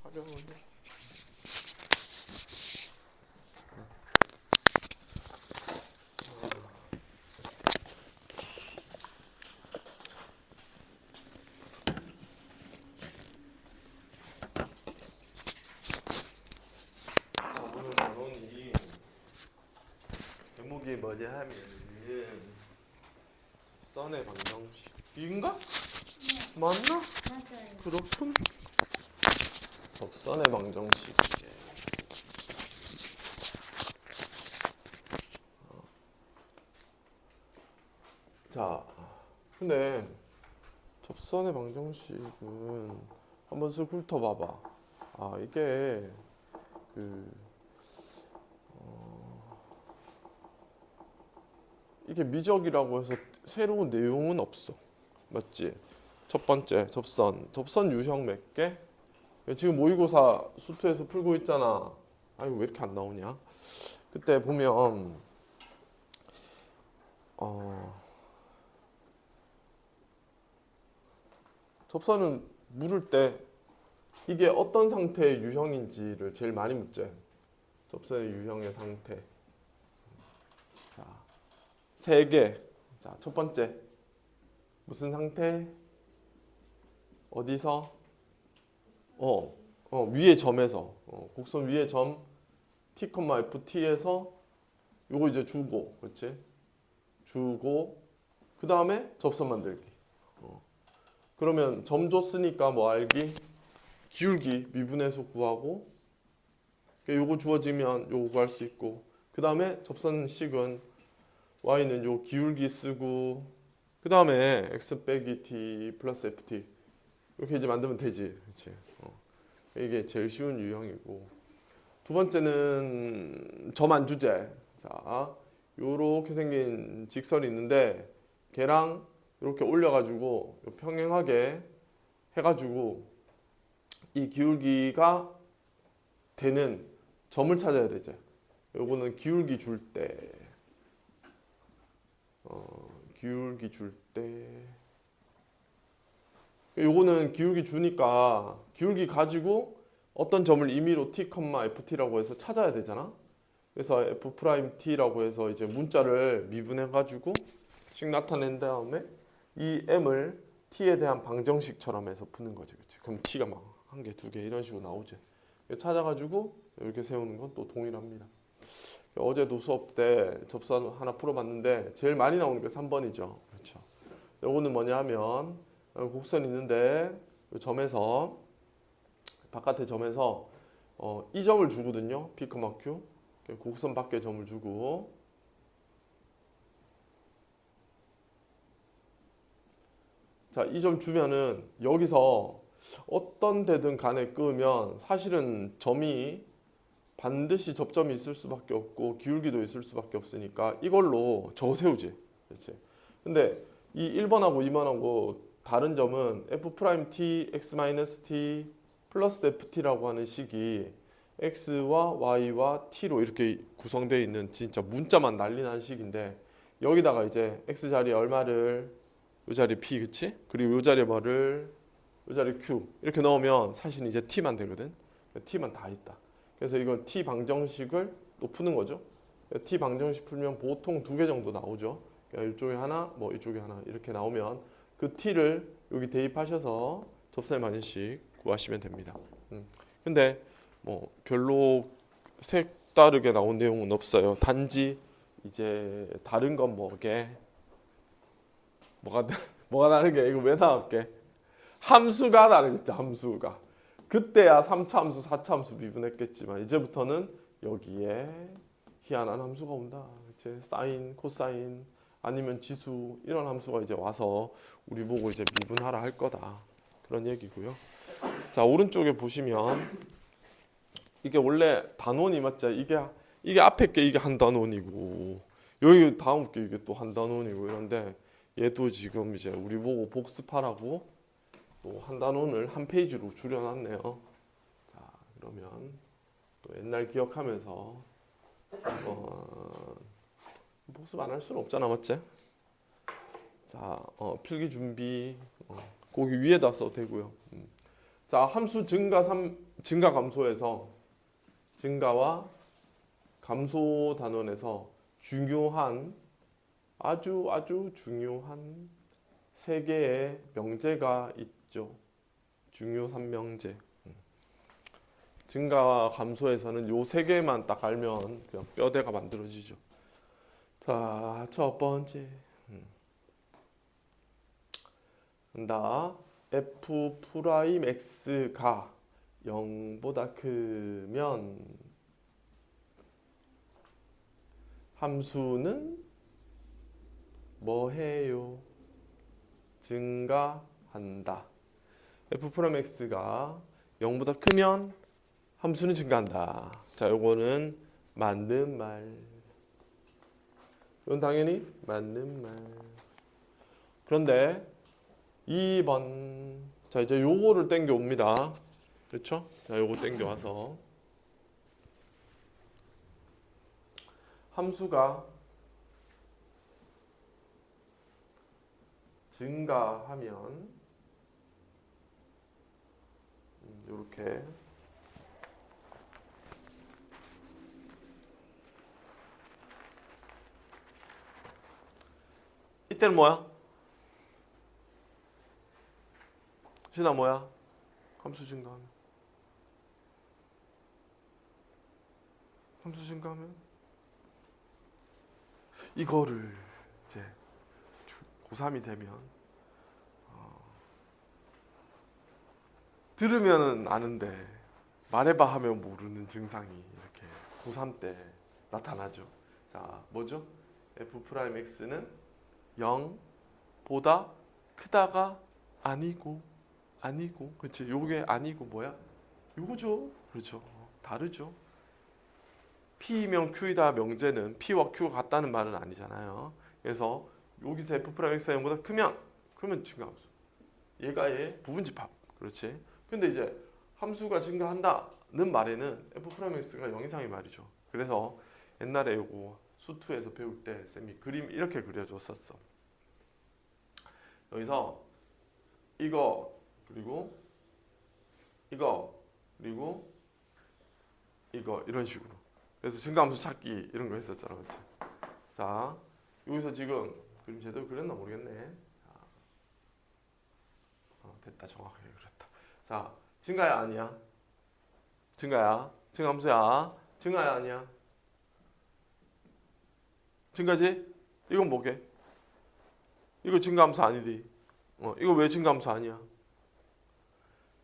촬영을 오늘 나오니 제목이 뭐냐 하면 선의 방정식인가? 맞나? 맞아요. 그렇군. 접선의 방정식. 자, 근데 접선의 방정식은 한번 쓱 훑어봐봐. 아, 이게 이게 미적이라고 해서 새로운 내용은 없어. 맞지? 첫 번째, 접선 유형 몇 개? 지금 모의고사 수투에서 풀고 있잖아. 아이고, 왜 이렇게 안 나오냐? 그때 보면 접선은 물을 때 이게 어떤 상태의 유형인지를 제일 많이 묻지. 접선의 유형의 상태. 자, 세 개. 자, 첫 번째. 무슨 상태? 어디서? 위의 점에서. 곡선 위의 점 t, ft에서 요거 이제 주고, 그렇지? 주고 그 다음에 접선 만들기. 그러면 점 줬으니까 뭐 알기? 기울기 미분해서 구하고 요거 주어지면 요거 구할 수 있고 그 다음에 접선식은 y는 요 기울기 쓰고 그 다음에 x 빼기 t 플러스 ft 이렇게 이제 만들면 되지. 그렇지? 이게 제일 쉬운 유형이고 두 번째는 점안 주제. 자, 요렇게 생긴 직선이 있는데 걔랑 이렇게 올려가지고 평행하게 해가지고 이 기울기가 되는 점을 찾아야 되죠. 요거는 기울기 줄 때, 요거는 기울기 주니까 기울기 가지고 어떤 점을 임의로 t, ft라고 해서 찾아야 되잖아. 그래서 f't라고 해서 이제 문자를 미분해가지고 식 나타낸 다음에 이 m을 t에 대한 방정식처럼 해서 푸는 거지, 그렇지? 그럼 t가 막 한 개, 두 개 이런 식으로 나오지. 찾아가지고 이렇게 세우는 건 또 동일합니다. 어제도 수업 때 접선 하나 풀어봤는데 제일 많이 나오는 게 3번이죠. 그렇죠. 요거는 뭐냐 하면 곡선이 있는데 이 점에서 바깥의 점에서 이 점을 주거든요. P, Q. 곡선 밖에 점을 주고 자, 이 점 주면은 여기서 어떤 데든 간에 끄면 사실은 점이 반드시 접점이 있을 수밖에 없고 기울기도 있을 수밖에 없으니까 이걸로 저 세우지. 그렇지? 근데 이 1번하고 2번하고 다른 점은 f't x-t 플러스 ft라고 하는 식이 x와 y와 t로 이렇게 구성되어 있는 진짜 문자만 난리난 식인데 여기다가 이제 x 자리에 얼마를 요 자리 p, 그치? 그리고 요 자리에 뭐를 요 자리 q 이렇게 넣으면 사실 이제 t만 되거든. t만 다 있다. 그래서 이건 t 방정식을 또 푸는 거죠. t 방정식 풀면 보통 두 개 정도 나오죠. 그러니까 이쪽에 하나, 뭐 이쪽에 하나 이렇게 나오면 그 t를 여기 대입하셔서 접선의 방정식 구하시면 됩니다. 근데 뭐 별로 색다르게 나온 내용은 없어요. 단지 이제 다른 건 뭐가 다르게 이거 왜 나올게? 함수가 다르겠죠. 함수가. 그때야 3차 함수, 4차 함수 미분했겠지만 이제부터는 여기에 희한한 함수가 온다. 이제 사인, 코사인 아니면 지수 이런 함수가 이제 와서 우리 보고 이제 미분하라 할 거다. 그런 얘기고요. 자, 오른쪽에 보시면 이게 원래 단원이 맞죠? 이게 앞에 게 이게 한 단원이고 여기 다음 게 이게 또 한 단원이고 이런데 얘도 지금 이제 우리 보고 복습하라고 또 한 단원을 한 페이지로 줄여놨네요. 자, 그러면 또 옛날 기억하면서 복습 안 할 수는 없잖아, 맞지? 자, 필기 준비 거기 위에다 써도 되고요. 자, 함수 증가 증가 감소에서 증가와 감소 단원에서 중요한 아주 중요한 세 개의 명제가 있죠. 중요 3명제. 증가와 감소에서는 요 세 개만 딱 알면 그냥 뼈대가 만들어지죠. 자, 첫 번째. 간다. f 프라임 x가 0보다 크면 함수는 뭐 해요? 증가한다. f 프라임 x가 0보다 크면 함수는 증가한다. 자, 요거는 맞는 말. 이건 당연히 맞는 말. 그런데 2번. 자, 이제 요거를 땡겨 옵니다. 그렇죠? 자, 요거 땡겨 와서 함수가 증가하면 요렇게 이때는 뭐야? 신아 뭐야? 함수 증가하면 이거를 이제 고3이 되면 들으면은 아는데 말해봐 하면 모르는 증상이 이렇게 고3 때 나타나죠. 자, 뭐죠? f 프라임 x는 0보다 크다가 아니고 그렇지? 요게 아니고 뭐야? 요거죠. 그렇죠. 다르죠. P이면 Q이다 명제는 P와 Q가 같다는 말은 아니잖아요. 그래서 여기서 f 프라임 x가 0보다 크면 그러면 증가함수. 얘가 얘 부분집합. 그렇지? 근데 이제 함수가 증가한다는 말에는 f 프라임 x가 0 이상이 말이죠. 그래서 옛날에 요거 수투에서 배울 때 쌤이 그림 이렇게 그려줬었어. 여기서 이거 그리고 이거 그리고 이거 이런 식으로. 그래서 증가함수 찾기 이런 거 했었잖아, 그렇지? 자, 여기서 지금 그림 제대로 그렸나 모르겠네. 자, 됐다, 정확하게 그렸다. 자, 증가야 아니야? 증가야, 증가함수야. 증가야 아니야? 증가지? 이건 뭐게? 이거 증가함수 아니디? 이거 왜 증가함수 아니야?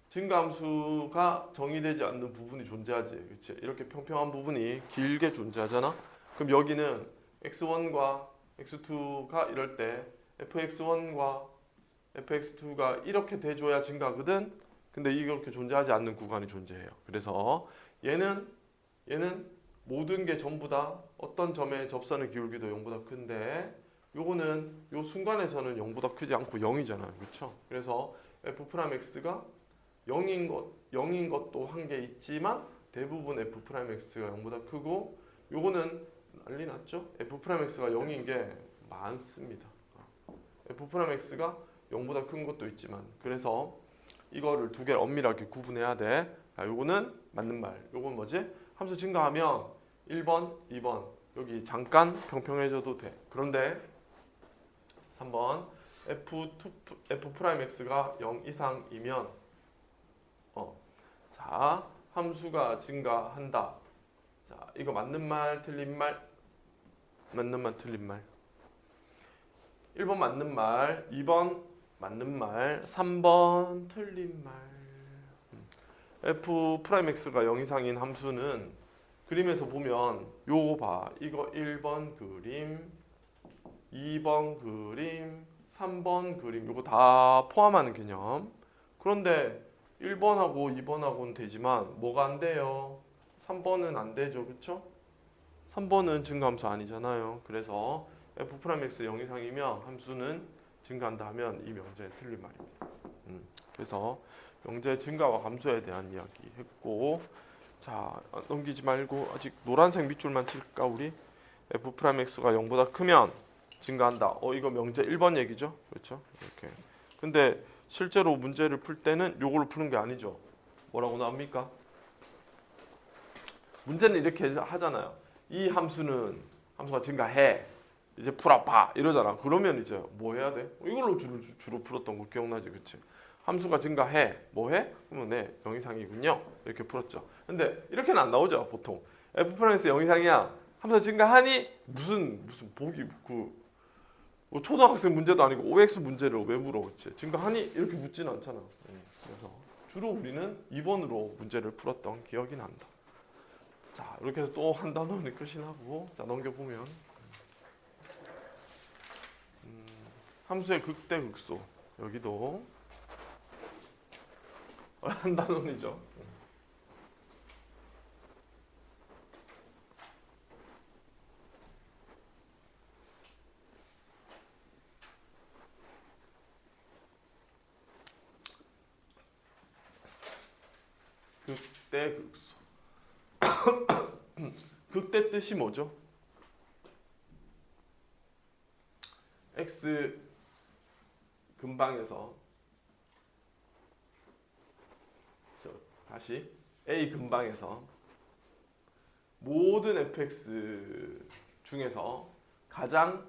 증가함수가 정의되지 않는 부분이 존재하지. 그치? 이렇게 평평한 부분이 길게 존재하잖아. 그럼 여기는 x1과 x2가 이럴 때 fx1과 fx2가 이렇게 돼줘야 증가거든. 근데 이렇게 존재하지 않는 구간이 존재해요. 그래서 얘는 모든 게 전부 다 어떤 점에 접선의 기울기도 0보다 큰데 요거는 요 순간에서는 0보다 크지 않고 0이잖아요. 그렇죠? 그래서 f'x가 0인 것도 한 개 있지만 대부분 f'x가 0보다 크고 요거는 난리 났죠? f'x가 0인 게 많습니다. f'x가 0보다 큰 것도 있지만 그래서 이거를 두 개를 엄밀하게 구분해야 돼. 자, 요거는 맞는 말. 요건 뭐지? 함수 증가하면 1번, 2번 여기 잠깐 평평해져도 돼. 그런데 3번 f'x가 0 이상이면 자, 함수가 증가한다. 자, 이거 맞는 말, 틀린 말? 맞는 말, 틀린 말. 1번 맞는 말, 2번 맞는 말, 3번 틀린 말. f'x가 0 이상인 함수는 그림에서 보면 요거 봐. 이거 1번 그림, 2번 그림, 3번 그림 요거 다 포함하는 개념. 그런데 1번하고 2번하고는 되지만 뭐가 안 돼요? 3번은 안 되죠. 그쵸? 3번은 증가함수 아니잖아요. 그래서 f'x 0 이상이면 함수는 증가한다 하면 이 명제는 틀린 말입니다. 그래서 명제 증가와 감소에 대한 이야기 했고 자 넘기지 말고 아직 노란색 밑줄만 칠까 우리? f'x가 0보다 크면 증가한다. 이거 명제 1번 얘기죠. 그렇죠? 이렇게. 근데 실제로 문제를 풀 때는 요걸로 푸는 게 아니죠. 뭐라고 나옵니까? 문제는 이렇게 하잖아요. 이 함수가 증가해. 이제 풀어봐 이러잖아. 그러면 이제 뭐 해야 돼? 이걸로 주로 풀었던 거 기억나지, 그치? 함수가 증가해. 뭐 해? 그러면 네, 0 이상이군요. 이렇게 풀었죠. 근데 이렇게는 안 나오죠, 보통. f'(x) 0 이상이야. 함수가 증가하니 무슨 보기 뭐 초등학생 문제도 아니고 OX 문제를 왜 물어, 그치? 증가하니 이렇게 묻지는 않잖아. 그래서 주로 우리는 2번으로 문제를 풀었던 기억이 난다. 자, 이렇게 해서 또 한 단원이 끝이 나고, 자 넘겨보면 함수의 극대 극소 여기도 한 단원이죠. 극대 극소. 극대 뜻이 뭐죠? x 근방에서 다시 a 근방에서 모든 fx 중에서 가장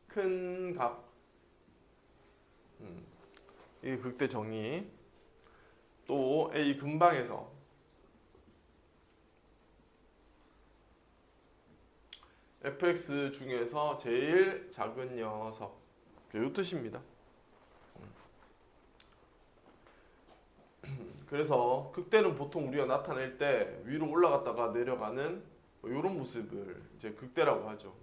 큰 값, 이 극대 정의. 또 a 근방에서 fx 중에서 제일 작은 녀석, 이 뜻입니다. 그래서 극대는 보통 우리가 나타낼 때 위로 올라갔다가 내려가는 이런 모습을 이제 극대라고 하죠.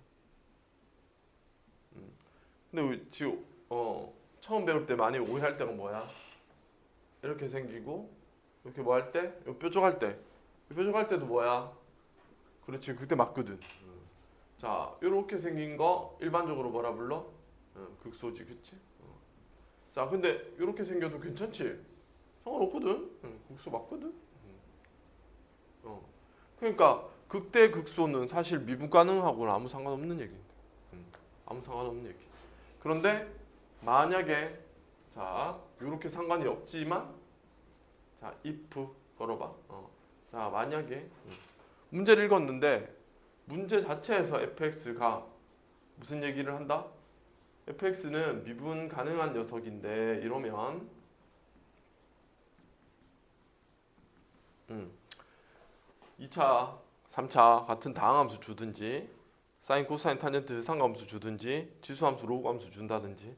근데 우리 지금 처음 배울 때 많이 오해할 때가 뭐야? 이렇게 생기고 이렇게 뭐 할 때? 뾰족할 때. 뾰족할 때도 뭐야? 그렇지, 극대 맞거든. 자, 이렇게 생긴 거 일반적으로 뭐라 불러? 극소지, 그치? 자, 근데 이렇게 생겨도 괜찮지? 상관없거든. 극소 맞거든. 그러니까 극대 극소는 사실 미분 가능하고는 아무 상관없는 얘기인데. 아무 상관없는 얘기. 그런데 만약에 자, 이렇게 상관이 없지만 자, if 걸어봐. 자, 만약에 문제를 읽었는데 문제 자체에서 fx가 무슨 얘기를 한다? fx는 미분 가능한 녀석인데 이러면 2차, 3차 같은 다항함수 주든지 사인, 코사인, 탄젠트 상함수 주든지 지수함수, 로그함수 준다든지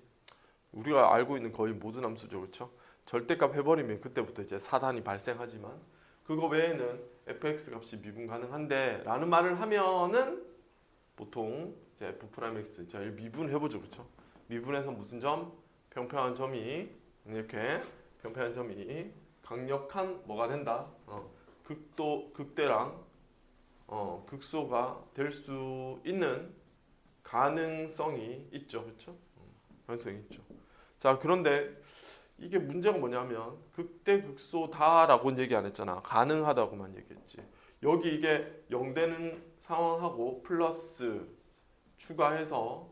우리가 알고 있는 거의 모든 함수죠, 그렇죠? 절대값 해버리면 그때부터 이제 사단이 발생하지만 그거 외에는 fx 값이 미분 가능한데 라는 말을 하면은 보통 이제 f'x 제일 미분해보죠, 그렇죠? 미분해서 무슨 점? 평평한 점이 이렇게 평평한 점이 강력한 뭐가 된다? 극대랑 극소가 될 수 있는 가능성이 있죠, 그렇죠? 가능성이 있죠. 자, 그런데 이게 문제가 뭐냐면 극대 극소다라고는 얘기 안 했잖아. 가능하다고만 얘기했지. 여기 이게 0 되는 상황하고 플러스 추가해서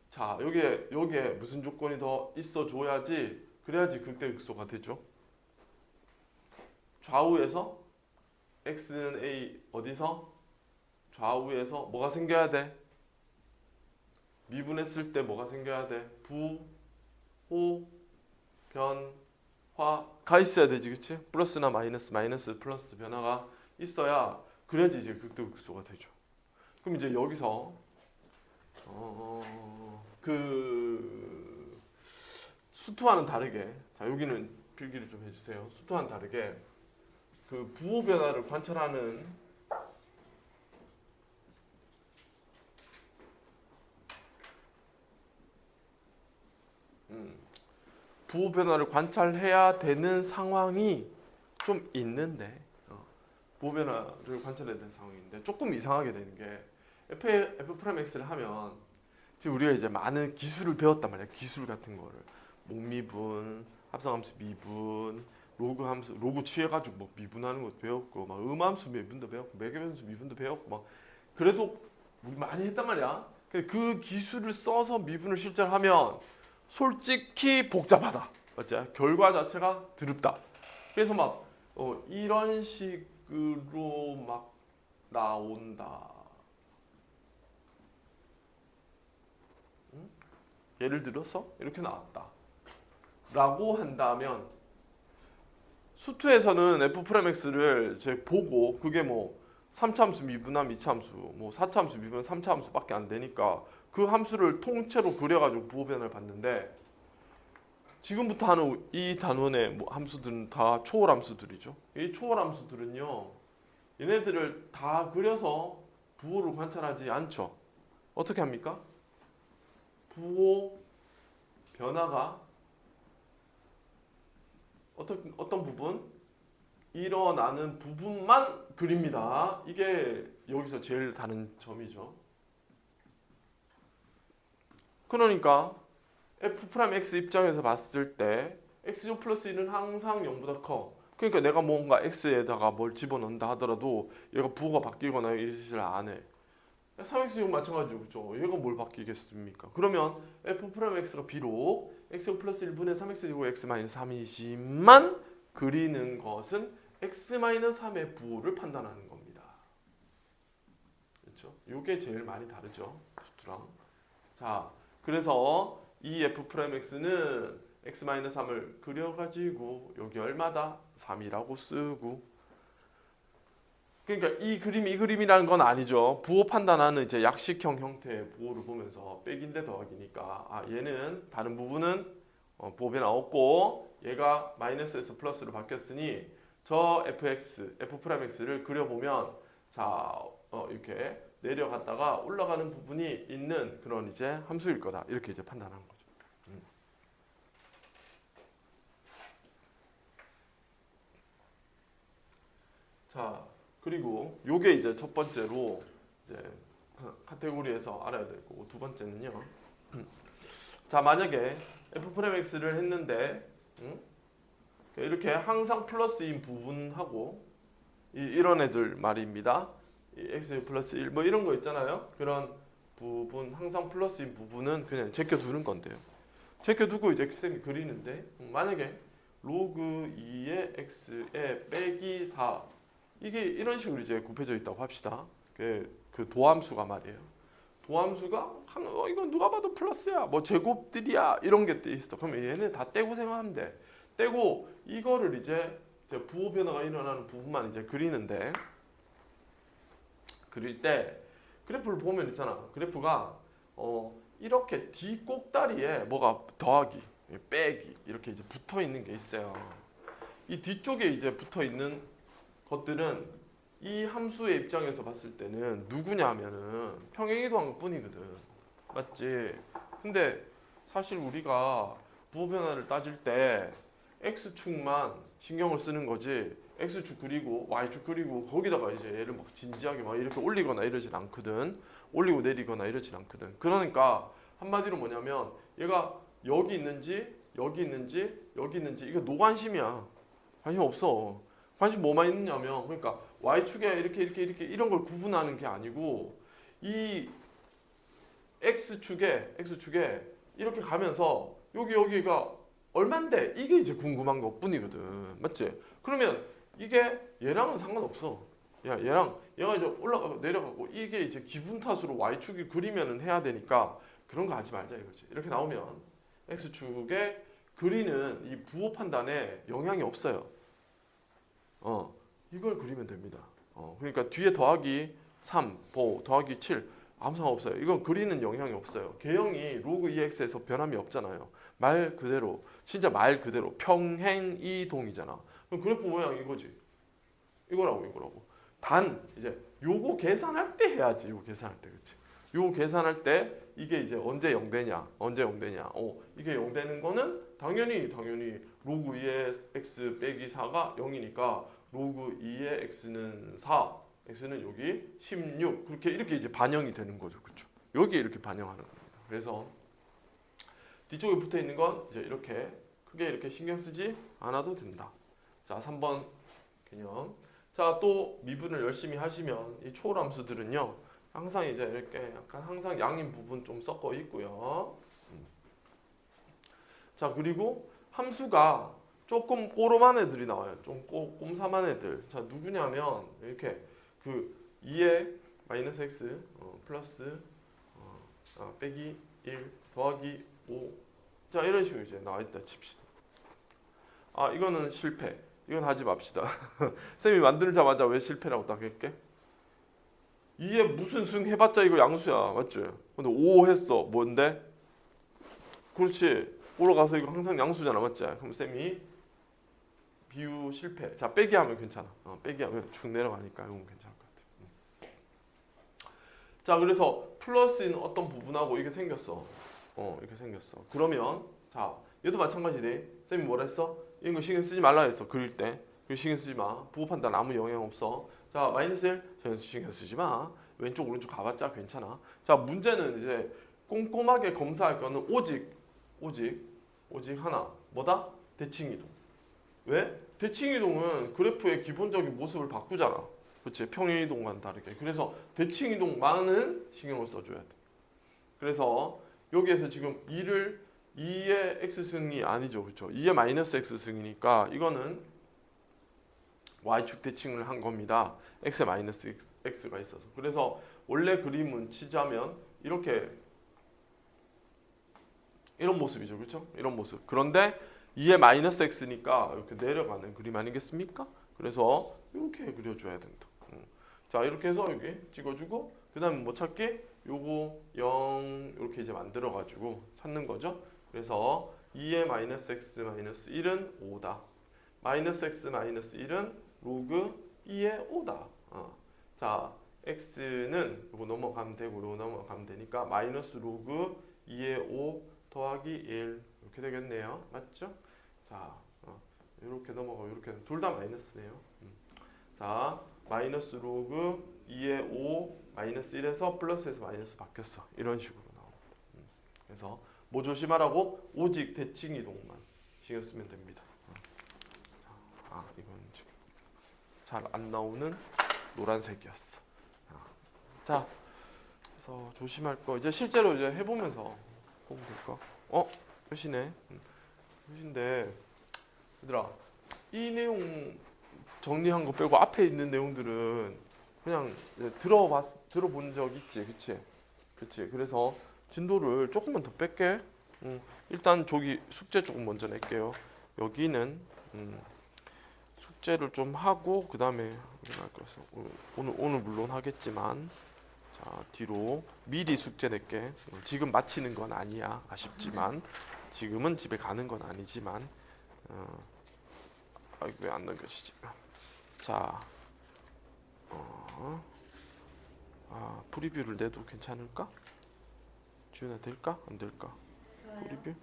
자, 여기에 무슨 조건이 더 있어줘야지, 그래야지 극대 극소가 되죠. 좌우에서 x는 a 어디서? 좌우에서 뭐가 생겨야 돼? 미분했을 때 뭐가 생겨야 돼? 부, 호, 변, 화가 있어야 되지, 그치? 플러스나 마이너스, 마이너스, 플러스 변화가 있어야 그래야지 이제 극대 극소가 되죠. 그럼 이제 여기서 그 수투와는 다르게, 자 여기는 필기를 좀 해주세요. 수투와는 다르게 그 부호 변화를 관찰하는 부호 변화를 관찰해야 되는 상황이 좀 있는데 부호 변화를 관찰해야 되는 상황인데 조금 이상하게 되는 게 f'x를 하면 지금 우리가 이제 많은 기술을 배웠단 말이야. 기술 같은 거를 목미분, 합성함수 미분, 로그 함수, 로그 취해가지고 뭐 미분하는 것도 배웠고, 막 음함수 미분도 배웠고, 매개변수 미분도 배웠고, 막 그래도 우리 많이 했단 말이야. 근데 그 기술을 써서 미분을 실제로 하면 솔직히 복잡하다. 맞지? 결과 자체가 드럽다. 그래서 막 이런 식으로 막 나온다. 예를 들어서 이렇게 나왔다. 라고 한다면 수투에서는 f'(x를 이제 보고 그게 뭐 3차함수 미분함 2차함수, 뭐 4차함수 미분 3차함수밖에 안 되니까 그 함수를 통째로 그려가지고 부호변을 봤는데 지금부터 하는 이 단원의 뭐 함수들은 다 초월함수들이죠. 이 초월함수들은요, 얘네들을 다 그려서 부호를 관찰하지 않죠. 어떻게 합니까? 부호 변화가 어떤 부분? 일어나는 부분만 그립니다. 이게 여기서 제일 다른 점이죠. 그러니까 f'x 입장에서 봤을 때 x제곱 플러스 1은 항상 0보다 커. 그러니까 내가 뭔가 x에다가 뭘 집어넣는다 하더라도 얘가 부호가 바뀌거나 이러지를 안 해. 3x제곱 마찬가지죠. 그죠? 얘가 뭘 바뀌겠습니까? 그러면 f'x가 비록 x제곱 플러스 1분의 3x제곱 x 마이너스 3이지만 그리는 것은 x-3의 부호를 판단하는 겁니다. 그렇죠? 이게 제일 많이 다르죠. 수트랑. 자, 그래서 이 f'x는 x-3을 그려가지고 여기 얼마다? 3이라고 쓰고. 그러니까 이 그림이라는 건 아니죠. 부호 판단하는 이제 약식형 형태의 부호를 보면서 백인데 더하기니까 아 얘는 다른 부분은 부호변화 없고 얘가 마이너스에서 플러스로 바뀌었으니 저 f'x를 그려보면 자 이렇게 내려갔다가 올라가는 부분이 있는 그런 이제 함수일 거다 이렇게 이제 판단하는 거죠. 자 그리고 요게 이제 첫 번째로 이제 카테고리에서 알아야 될 거고 두 번째는요. 자 만약에 f'x를 했는데 이렇게 항상 플러스인 부분하고 이런 애들 말입니다. 이 x 플러스 1 뭐 이런 거 있잖아요. 그런 부분 항상 플러스인 부분은 그냥 제껴두는 건데요. 제껴두고 이제 쌤이 그리는데 만약에 로그 2의 x에 빼기 4 이게 이런 식으로 이제 곱해져 있다고 합시다. 그 도함수가 말이에요. 도함수가 이건 누가 봐도 플러스야. 뭐 제곱들이야. 이런 게 있어. 그러면 얘네 다 떼고 생각하면 돼. 떼고 이거를 이제 부호 변화가 일어나는 부분만 이제 그리는데 그릴 때 그래프를 보면 있잖아. 그래프가 이렇게 뒤 꼭다리에 뭐가 더하기, 빼기 이렇게 이제 붙어 있는 게 있어요. 이 뒤쪽에 이제 붙어 있는 것들은 이 함수의 입장에서 봤을 때는 누구냐면은 평행이동한 뿐이거든. 맞지? 근데 사실 우리가 부호 변화를 따질 때 x축만 신경을 쓰는 거지 x축 그리고 y축 그리고 거기다가 이제 얘를 막 진지하게 막 이렇게 올리거나 이러진 않거든. 올리고 내리거나 이러진 않거든. 그러니까 한마디로 뭐냐면 얘가 여기 있는지 여기 있는지 여기 있는지 이거 노관심이야. 관심 없어. 관심 뭐만 있느냐면 그러니까 y축에 이렇게 이런 걸 구분하는 게 아니고 이 x축에 이렇게 가면서 여기가 얼만데 이게 이제 궁금한 것뿐이거든. 맞지? 그러면 이게 얘랑은 상관없어. 얘가 이제 올라가고 내려가고 이게 이제 기분 탓으로 y축이 그리면은 해야 되니까 그런 거 하지 말자 이거지. 이렇게 나오면 x축에 그리는 이 부호 판단에 영향이 없어요. 이걸 그리면 됩니다. 그러니까 뒤에 더하기 3, 더하기 7 아무 상관없어요. 이건 그리는 영향이 없어요. 개형이 로그 2x에서 변함이 없잖아요. 말 그대로 진짜 말 그대로 평행이동이잖아. 그럼 그래프 모양 이거지. 이거라고. 단 이제 요거 계산할 때 해야지. 요거 계산할 때 그렇지. 요거 계산할 때 이게 이제 언제 0되냐? 이게 0 되는 거는 당연히 로그 2의 x 빼기 4가 0이니까 로그 2의 x는 4, x는 여기 16 이렇게 이제 반영이 되는 거죠, 그렇죠? 여기에 이렇게 반영하는 겁니다. 그래서 뒤쪽에 붙어 있는 건 이제 이렇게 크게 이렇게 신경 쓰지 않아도 된다. 자, 3번 개념. 자, 또 미분을 열심히 하시면 이 초월함수들은요, 항상 이제 이렇게 약간 항상 양인 부분 좀 섞어 있고요. 자, 그리고 함수가 조금 꼬롬한 애들이 나와요. 좀 꼼꼼한 애들. 자, 누구냐면 이렇게 그 2에 마이너스 x 플러스 빼기 1 더하기 5. 자, 이런 식으로 이제 나와 있다 칩시다. 이거는 실패. 이건 하지 맙시다. 쌤이 만들자마자 왜 실패라고 딱 할게? 2에 무슨 승 해봤자 이거 양수야. 맞죠? 근데 5 했어. 뭔데? 그렇지. 올라가서 이거 항상 양수잖아. 맞지? 그럼 쌤이 비유 실패. 자, 빼기 하면 괜찮아. 빼기 하면 쭉 내려가니까 이건 괜찮을 것 같아. 자, 그래서 플러스인 어떤 부분하고 이게 생겼어. 이렇게 생겼어. 그러면 자, 얘도 마찬가지네. 쌤이 뭐라 했어? 이런 거 신경 쓰지 말라 했어. 그릴 때. 그 신경 쓰지 마. 부호 판단 아무 영향 없어. 자, 마이너스 1 신경 쓰지 마. 왼쪽 오른쪽 가봤자 괜찮아. 자, 문제는 이제 꼼꼼하게 검사할 거는 오직 하나. 뭐다? 대칭이동. 왜? 대칭이동은 그래프의 기본적인 모습을 바꾸잖아. 그렇지? 평행이동과는 다르게. 그래서 대칭이동만은 신경을 써줘야 돼. 그래서 여기에서 지금 2의 x승이 아니죠. 그렇죠? 2의 마이너스 x승이니까 이거는 y축 대칭을 한 겁니다. x에 마이너스 x가 있어서. 그래서 원래 그림은 치자면 이렇게 이런 모습이죠. 그렇죠? 이런 모습. 그런데 2의 마이너스 x니까 이렇게 내려가는 그림 아니겠습니까? 그래서 이렇게 그려줘야 된다. 자, 이렇게 해서 여기 찍어주고 그 다음에 뭐 찾기? 요거 0 이렇게 이제 만들어가지고 찾는 거죠. 그래서 2의 마이너스 x 마이너스 1은 5다. 마이너스 x 마이너스 1은 로그 2의 5다. 자, x는 요거 넘어가면 되고 요거 넘어가면 되니까 마이너스 로그 2의 5 더하기 1 이렇게 되겠네요. 맞죠? 자, 이렇게 넘어가고 이렇게 둘 다 마이너스네요. 자, 마이너스 로그 2의 5 마이너스 1에서 플러스에서 마이너스 바뀌었어. 이런 식으로 나옵니다. 그래서 뭐 조심하라고? 오직 대칭 이동만 신경 쓰면 됩니다. 이건 지금 잘 안 나오는 노란색이었어. 자, 그래서 조심할 거 이제 실제로 이제 해보면서 보면 될까? 끝이네. 끝인데 얘들아, 이 내용 정리한 거 빼고 앞에 있는 내용들은 그냥 들어본 적 있지, 그치? 그래서 진도를 조금만 더 뺄게. 일단 저기 숙제 조금 먼저 낼게요. 여기는 숙제를 좀 하고 그 다음에 오늘 물론 하겠지만 자, 뒤로 미리 숙제 낼게. 지금 마치는 건 아니야. 아쉽지만 지금은 집에 가는 건 아니지만 왜 안 넘겨지지? 자, 프리뷰를 내도 괜찮을까? 지훈아, 될까? 안 될까? 좋아요. 프리뷰?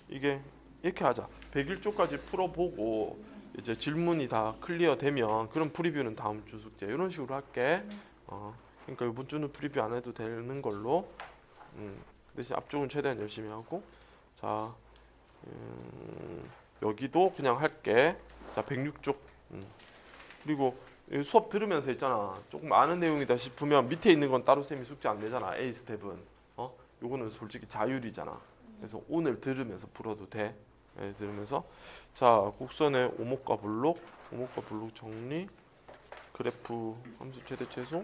이게 이렇게 하자. 101쪽까지 풀어보고 이제 질문이 다 클리어 되면 그럼 프리뷰는 다음 주 숙제 이런 식으로 할게. 그러니까 이번 주는 프리뷰 안 해도 되는 걸로. 대신 앞쪽은 최대한 열심히 하고. 자, 여기도 그냥 할게. 자, 106쪽. 그리고 수업 들으면서 있잖아. 조금 아는 내용이다 싶으면 밑에 있는 건 따로 쌤이 숙제 안 내잖아. A 스텝은. 요거는 솔직히 자율이잖아. 그래서 오늘 들으면서 풀어도 돼. 네, 들으면서. 자, 곡선의 오목과 블록 정리, 그래프 함수 최대 최소.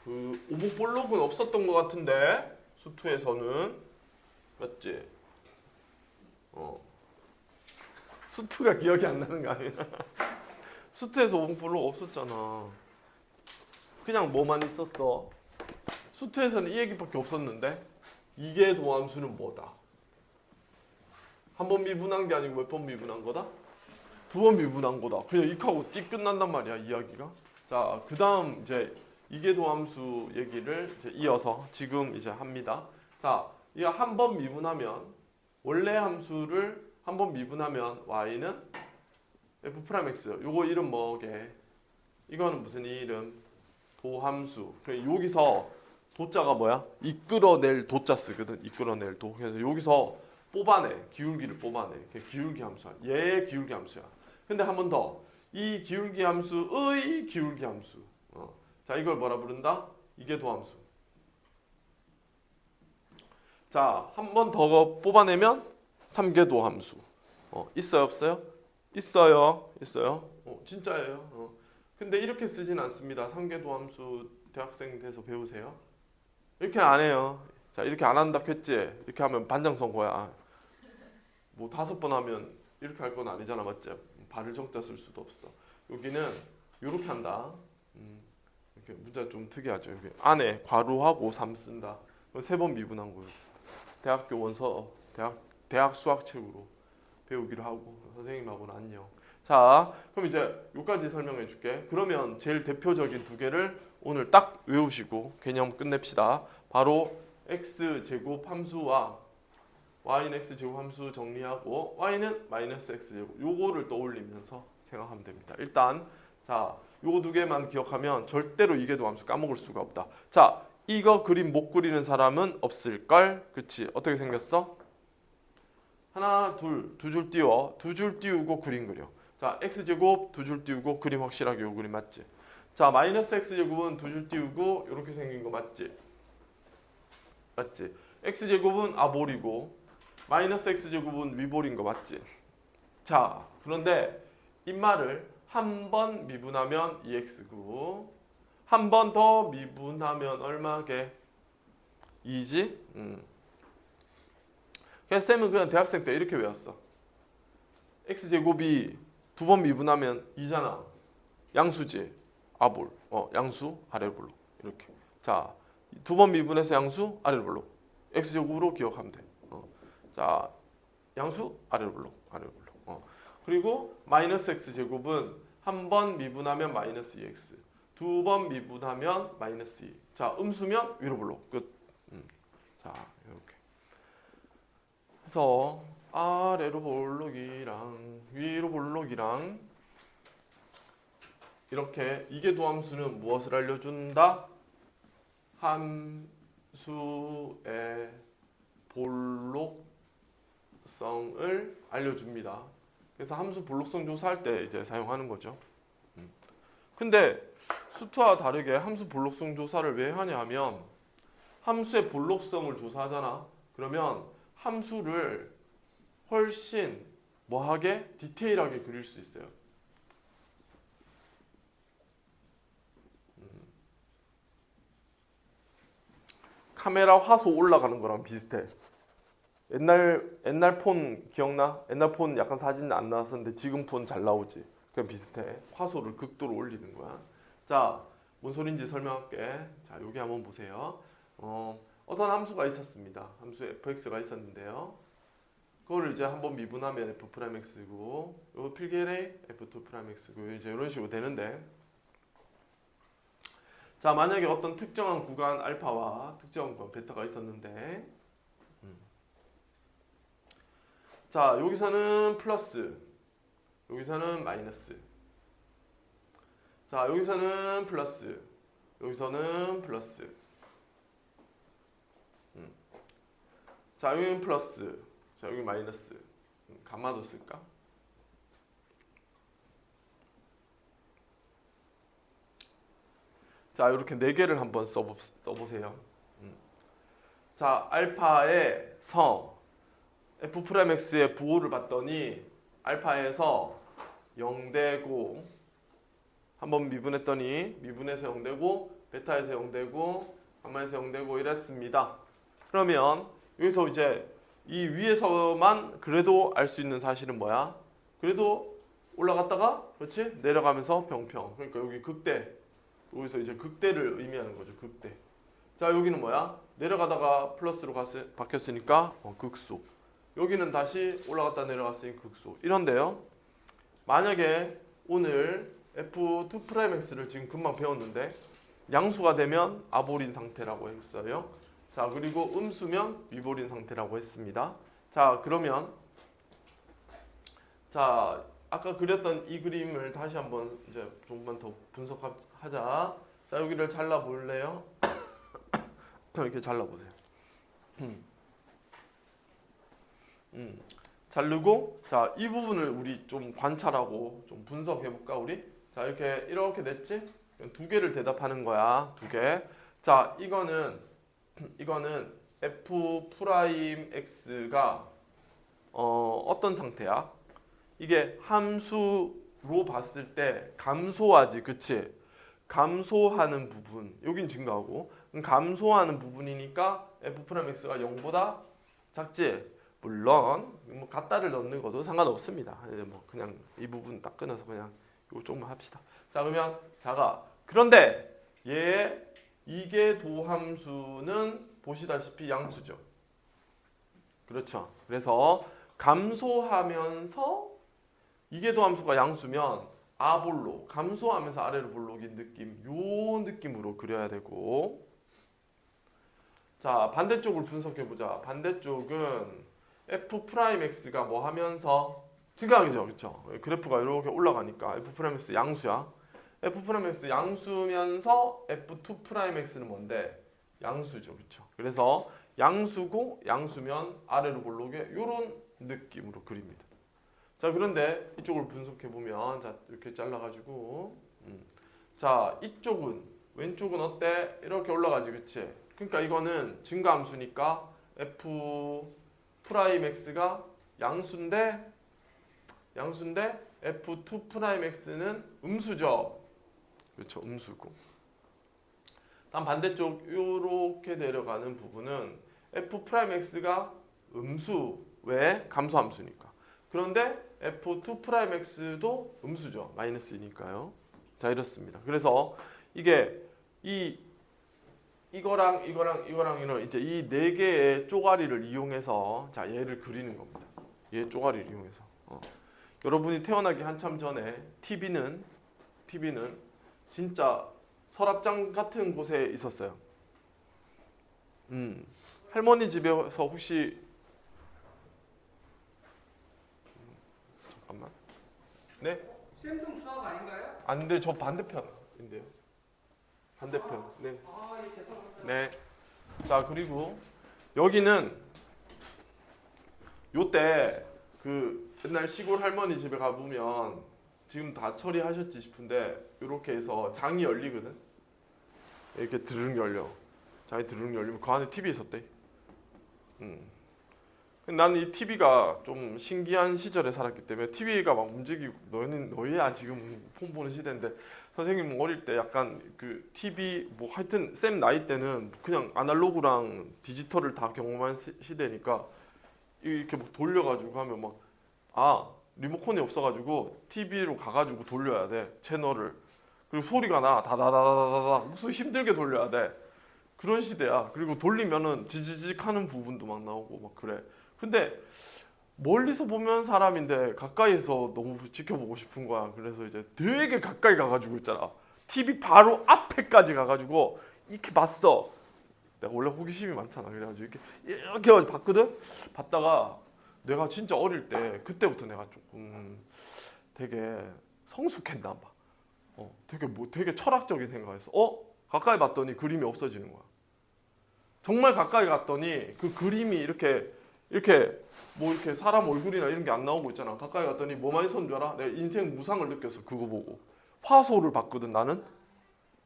그 오목 볼록은 없었던 것 같은데 수투에서는 맞지? 수투가 기억이 안 나는 거 아니야? 수투에서 오목 볼록 없었잖아. 그냥 뭐만 있었어? 수투에서는 이 얘기밖에 없었는데 이게 도함수는 뭐다? 한 번 미분한 게 아니고 몇 번 미분한 거다? 두 번 미분한 거다. 그냥 이하고 띠 끝난단 말이야 이야기가. 자, 그 다음 이제 이계도함수 얘기를 이제 이어서 지금 이제 합니다. 자, 이거 한 번 미분하면 원래 함수를 한 번 미분하면 y는 f'(x) 요거 이름 뭐게? 이거는 무슨 이름? 도함수. 여기서 도자가 뭐야? 이끌어낼 도자 쓰거든. 이끌어낼 도. 그래서 여기서 뽑아내. 기울기를 뽑아내. 기울기 함수야. 얘의 기울기 함수야. 근데 한 번 더. 이 기울기 함수의 기울기 함수. 자, 이걸 뭐라 부른다? 이게 도함수. 자, 한 번 더 뽑아내면 3개 도함수. 있어요, 없어요? 있어요. 있어요. 진짜예요. 근데 이렇게 쓰진 않습니다. 3개 도함수 대학생 돼서 배우세요. 이렇게 안 해요. 자, 이렇게 안 한다 했지? 이렇게 하면 반장 선거야. 뭐 5번 하면 이렇게 할 건 아니잖아, 맞지? 발을 정자 쓸 수도 없어. 여기는 이렇게 한다. 이렇게 문제가 좀 특이하죠. 여기 안에 괄호하고 3 쓴다. 3번 미분한 거예요. 대학교 원서, 대학 수학책으로 배우기로 하고 선생님하고는 안녕. 자, 그럼 이제 여기까지 설명해 줄게. 그러면 제일 대표적인 두 개를 오늘 딱 외우시고 개념 끝냅시다. 바로 x제곱 함수와 y는 x제곱 함수 정리하고 y는 마이너스 x제곱 요거를 떠올리면서 생각하면 됩니다. 일단 자, 요거 두 개만 기억하면 절대로 이게도 함수 까먹을 수가 없다. 자, 이거 그림 못 그리는 사람은 없을걸? 그치? 어떻게 생겼어? 하나, 두 줄 띄워. 2줄 띄우고 그림 그려. 자, x제곱 2줄 띄우고 그림 확실하게 요 그림 맞지? 자, 마이너스 x제곱은 2줄 띄우고 이렇게 생긴 거 맞지? 맞지? x제곱은 아볼이고 마이너스 x제곱은 위볼인 거 맞지? 자, 그런데 이 말을 한 번 미분하면 2x고 한 번 더 미분하면 얼마게? 2지? 그래서 쌤은 그냥 대학생 때 이렇게 외웠어. x제곱이 2번 미분하면 2잖아. 양수지? 아볼. 양수 아래로 볼록. 이렇게. 자, 2번 미분해서 양수 아래로 볼록. x제곱으로 기억하면 돼. 자, 양수 아래로 볼록. 아래로 볼록. 그리고 마이너스 x제곱은 한 번 미분하면 마이너스 2x. 2번 미분하면 마이너스 2. 자, 음수면 위로 볼록. 끝. 자, 이렇게. 그래서 아래로 볼록이랑 위로 볼록이랑 이렇게 이게 도함수는 무엇을 알려준다? 함수의 볼록성을 알려줍니다. 그래서 함수 볼록성 조사할 때 이제 사용하는 거죠. 근데 수트와 다르게 함수 볼록성 조사를 왜 하냐 하면 함수의 볼록성을 조사하잖아. 그러면 함수를 훨씬 뭐하게? 디테일하게 그릴 수 있어요. 카메라 화소 올라가는 거랑 비슷해. 옛날 폰 기억나? 옛날 폰 약간 사진 안 나왔었는데 지금 폰 잘 나오지. 그냥 비슷해. 화소를 극도로 올리는 거야. 자, 뭔 소린지 설명할게. 자, 여기 한번 보세요. 어떤 함수가 있었습니다. 함수 fx가 있었는데요. 그거를 이제 한번 미분하면 f'x고, 요 필기LA f2'x고 이제 이런 식으로 되는데, 자, 만약에 어떤 특정한 구간 알파와 특정한 구간 베타가 있었는데, 자, 여기서는 플러스, 여기서는 마이너스, 자, 여기서는 플러스, 여기서는 플러스, 자, 여기는 플러스, 자, 여기 마이너스, 감마도 쓸까? 자, 이렇게 4개를 한번 써보세요. 자, 알파의 성 f'x의 부호를 봤더니 알파에서 0되고 한번 미분했더니 미분해서 0되고 베타에서 0되고 감마에서 0되고 이랬습니다. 그러면 여기서 이제 이 위에서만 그래도 알 수 있는 사실은 뭐야? 그래도 올라갔다가 그렇지? 내려가면서 평평. 그러니까 여기 극대. 여기서 이제 극대를 의미하는 거죠. 극대. 자, 여기는 뭐야? 내려가다가 플러스로 바뀌었으니까 극소. 여기는 다시 올라갔다 내려갔으니 극소. 이런데요. 만약에 오늘 f2'x를 지금 금방 배웠는데 양수가 되면 아볼인 상태라고 했어요. 자, 그리고 음수면 위볼인 상태라고 했습니다. 자, 그러면 자, 아까 그렸던 이 그림을 다시 한번 이제 조금만 더 분석하자. 자, 여기를 잘라 볼래요? 이렇게 잘라 보세요. 자르고 자, 이 부분을 우리 좀 관찰하고 좀 분석해 볼까 우리? 자, 이렇게 됐지? 두 개를 대답하는 거야. 두 개. 자, 이거는 f 프라임 x가 어떤 상태야? 이게 함수로 봤을 때 감소하지, 그치? 감소하는 부분, 여긴 증가하고 감소하는 부분이니까 f 프라임 x가 0보다 작지? 물론 뭐 같다를 넣는 것도 상관없습니다. 뭐 그냥 이 부분 딱 끊어서 그냥 이거 조금만 합시다. 자, 그러면 자가 그런데 이게 도함수는 보시다시피 양수죠. 그렇죠. 그래서 감소하면서 이게 도함수가 양수면 아볼로 감소하면서 아래로 볼록인 느낌, 요 느낌으로 그려야 되고, 자 반대쪽을 분석해 보자. 반대쪽은 f 프라임 x가 뭐 하면서 증가하죠, 그렇죠? 그래프가 이렇게 올라가니까 f 프라임 x 양수야. f 프라임 x 양수면서 f2 프라임 x는 뭔데? 양수죠, 그렇죠? 그래서 양수고 양수면 아래로 볼록의 이런 느낌으로 그립니다. 자, 그런데 이쪽을 분석해 보면 자 이렇게 잘라가지고 자 이쪽은 왼쪽은 어때? 이렇게 올라가지, 그치? 그러니까 이거는 증가함수니까 f 프라임 x가 양수인데 f2 프라임 x는 음수죠. 그렇죠, 음수고. 다음 반대쪽 이렇게 내려가는 부분은 f 프라임 x가 음수, 왜? 감소함수니까. 그런데 f2 프라임 x도 음수죠. 마이너스니까요. 자, 이렇습니다. 그래서 이게 이거랑 이제 이 네 개의 쪼가리를 이용해서 자 얘를 그리는 겁니다. 얘 쪼가리를 이용해서. 여러분이 태어나기 한참 전에 TV는 진짜 서랍장 같은 곳에 있었어요. 할머니 집에서 혹시 잠깐만. 네? 쌤동 수학 아닌가요? 아, 근데 저 반대편인데요. 반대편. 네. 아, 예, 죄송합니다. 네. 자, 그리고 여기는 요때 그 옛날 시골 할머니 집에 가보면 지금 다 처리하셨지 싶은데 이렇게 해서 장이 열리거든. 이렇게 드르륵 열려. 장이 드르륵 열리면 그 안에 TV 있었대. 나는 이 TV가 좀 신기한 시절에 살았기 때문에 TV가 막 움직이고 너희야 지금 폰 보는 시대인데 선생님 어릴 때 약간 그 TV 뭐 하여튼 쌤 나이 때는 그냥 아날로그랑 디지털을 다 경험한 시대니까 이렇게 막 돌려가지고 하면 막 리모컨이 없어가지고 TV로 가가지고 돌려야 돼 채널을. 그리고 소리가 나 다다다다다다 무슨 힘들게 돌려야 돼. 그런 시대야. 그리고 돌리면은 지지직 하는 부분도 막 나오고 막 그래. 근데 멀리서 보면 사람인데 가까이서 너무 지켜보고 싶은 거야. 그래서 이제 되게 가까이 가가지고 있잖아. TV 바로 앞에까지 가가지고 이렇게 봤어. 내가 원래 호기심이 많잖아. 그래가지고 이렇게 봤거든. 봤다가 내가 진짜 어릴 때 그때부터 내가 조금 되게 성숙했나 봐. 되게 철학적인 생각했어. 가까이 봤더니 그림이 없어지는 거야. 정말 가까이 갔더니 그 그림이 이렇게 뭐 이렇게 사람 얼굴이나 이런 게 안 나오고 있잖아. 가까이 갔더니 뭐만 있었는 줄 알아? 내 인생 무상을 느꼈어. 그거 보고. 화소를 봤거든 나는.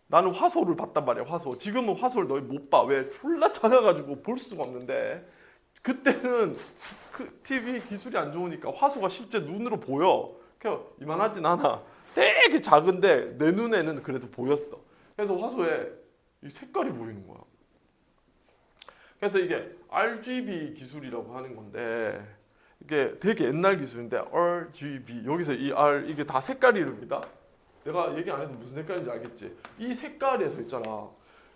나는 화소를 봤단 말이야. 화소. 지금은 화소를 너희 못 봐. 왜? 졸라 작아가지고 볼 수가 없는데 그때는 그 TV 기술이 안 좋으니까 화소가 실제 눈으로 보여. 그냥 이만하진 않아. 되게 작은데 내 눈에는 그래도 보였어. 그래서 화소에 이 색깔이 보이는 거야. 그래서 이게 RGB 기술이라고 하는 건데 이게 되게 옛날 기술인데 RGB 여기서 이 R 이게 다 색깔 이름이다. 내가 얘기 안 해도 무슨 색깔인지 알겠지? 이 색깔에서 있잖아.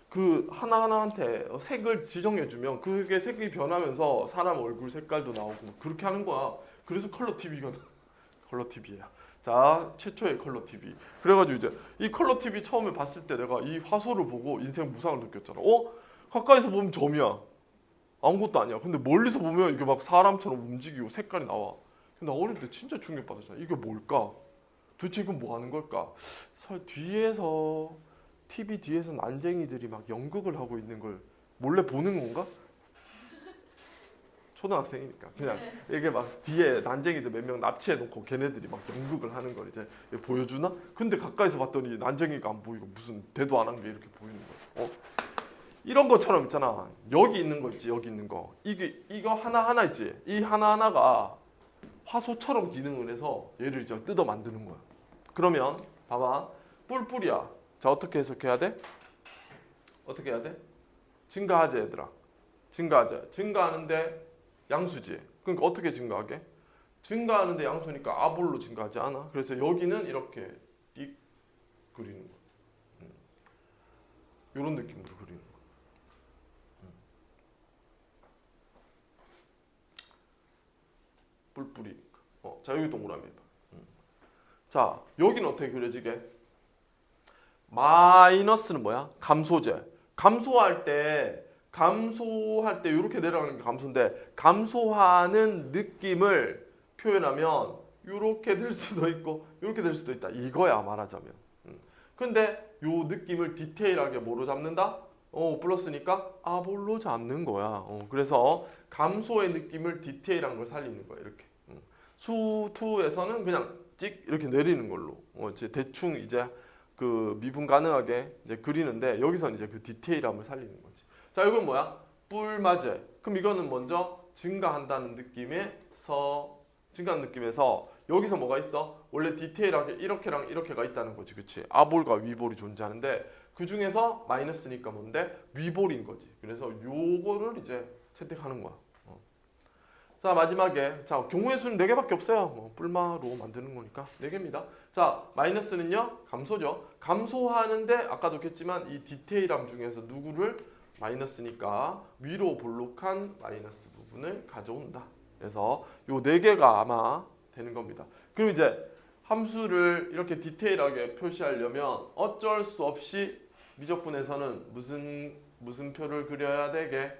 그 하나하나한테 색을 지정해주면 그게 색이 변하면서 사람 얼굴 색깔도 나오고 그렇게 하는 거야. 그래서 컬러 TV가 컬러 TV야. 자, 최초의 컬러 TV. 그래가지고 이제 이 컬러 TV 처음에 봤을 때 내가 이 화소를 보고 인생 무상을 느꼈잖아. 가까이서 보면 점이야. 아무것도 아니야. 근데 멀리서 보면 이게 막 사람처럼 움직이고 색깔이 나와. 근데 나 어릴 때 진짜 충격받았잖아. 이게 뭘까? 도대체 이건 뭐 하는 걸까? 뒤에서 TV 뒤에서 난쟁이들이 막 연극을 하고 있는 걸 몰래 보는 건가? 초등학생이니까 그냥 이게 막 뒤에 난쟁이들 몇 명 납치해 놓고 걔네들이 막 연극을 하는 걸 이제 보여주나? 근데 가까이서 봤더니 난쟁이가 안 보이고 무슨 대도 안 한 게 이렇게 보이는 거야. 이런 것처럼 있잖아. 여기 있는 거 있지, 여기 있는 거. 이거 하나 있지. 이 하나가 화소처럼 기능을 해서 얘를 이제 뜯어 만드는 거야. 그러면 봐봐, 뿔뿔이야. 자, 어떻게 해석해야 돼? 어떻게 해야 돼? 증가하지, 얘들아. 증가하지. 증가하는데 양수지. 그러니까 어떻게 증가하게? 증가하는데 양수니까 아볼로 증가하지 않아. 그래서 여기는 이렇게 띡 그리는 거야. 이런 느낌으로 그리는 거야. 뿔뿔이. 자, 여기 동그라미 해봐. 자, 여기는 어떻게 그려지게? 마이너스는 뭐야? 감소제. 감소할 때 이렇게 내려가는 게 감소인데, 감소하는 느낌을 표현하면 이렇게 될 수도 있고 이렇게 될 수도 있다. 이거야, 말하자면. 근데 요 느낌을 디테일하게 뭐로 잡는다? 플러스니까 아볼로 잡는 거야. 그래서 감소의 느낌을 디테일한 걸 살리는 거야. 이렇게. 수2에서는 그냥 찍 이렇게 내리는 걸로 이제 대충 이제 그 미분 가능하게 이제 그리는데, 여기서는 이제 그 디테일함을 살리는 거지. 자, 이건 뭐야? 뿔맞제. 그럼 이거는 먼저 증가한다는 느낌에서 여기서 뭐가 있어? 원래 디테일하게 이렇게랑 이렇게가 있다는 거지, 그치? 아볼과 위볼이 존재하는데 그 중에서 마이너스니까 뭔데? 위볼인 거지. 그래서 요거를 이제 채택하는 거야. 자, 마지막에 자, 경우의 수는 4개밖에 없어요. 뿔마로 만드는 거니까 4개입니다. 자, 마이너스는요, 감소죠. 감소하는데 아까도 했지만 이 디테일함 중에서 누구를? 마이너스니까 위로 볼록한 마이너스 부분을 가져온다. 그래서 요 4개가 아마 되는 겁니다. 그럼 이제 함수를 이렇게 디테일하게 표시하려면 어쩔 수 없이 미적분에서는 무슨 표를 그려야 되게?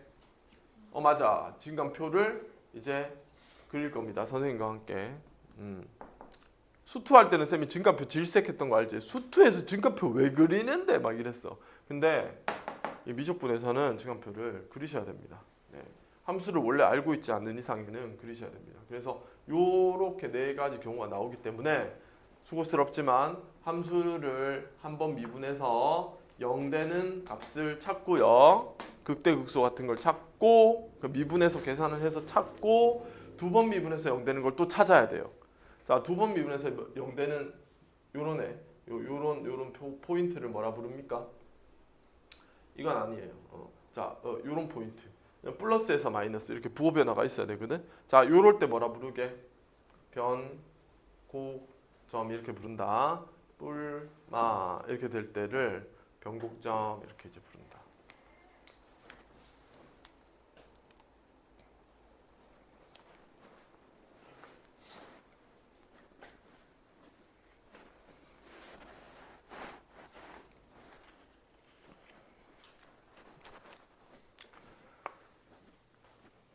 맞아. 증감표를 이제 그릴 겁니다. 선생님과 함께. 수투할 때는 쌤이 증감표 질색했던 거 알지? 수투에서 증감표 왜 그리는데 막 이랬어. 근데 이 미적분에서는 증감표를 그리셔야 됩니다. 네. 함수를 원래 알고 있지 않는 이상에는 그리셔야 됩니다. 그래서 요렇게 4가지 경우가 나오기 때문에 수고스럽지만 함수를 한번 미분해서 0되는 값을 찾고요. 극대극소 같은 걸 찾고, 그 미분해서 계산을 해서 찾고, 2번 미분해서 0되는 걸 또 찾아야 돼요. 자, 2번 미분해서 0되는 요런 요런 포인트를 뭐라 부릅니까? 이건 아니에요. 자, 요런 포인트. 플러스에서 마이너스 이렇게 부호 변화가 있어야 되거든. 자, 요럴 때 뭐라 부르게? 변곡점 이렇게 부른다. 뿔마 이렇게 될 때를 변곡점 이렇게 이제 부른다.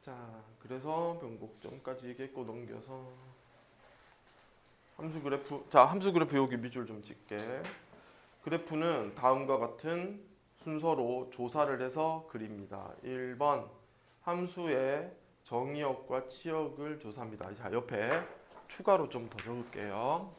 자, 그래서 변곡점까지 얘기했고 넘겨서 함수 그래프. 자, 함수 그래프 여기 밑줄 좀 찍게. 그래프는 다음과 같은 순서로 조사를 해서 그립니다. 1번 함수의 정의역과 치역을 조사합니다. 자, 옆에 추가로 좀 더 적을게요.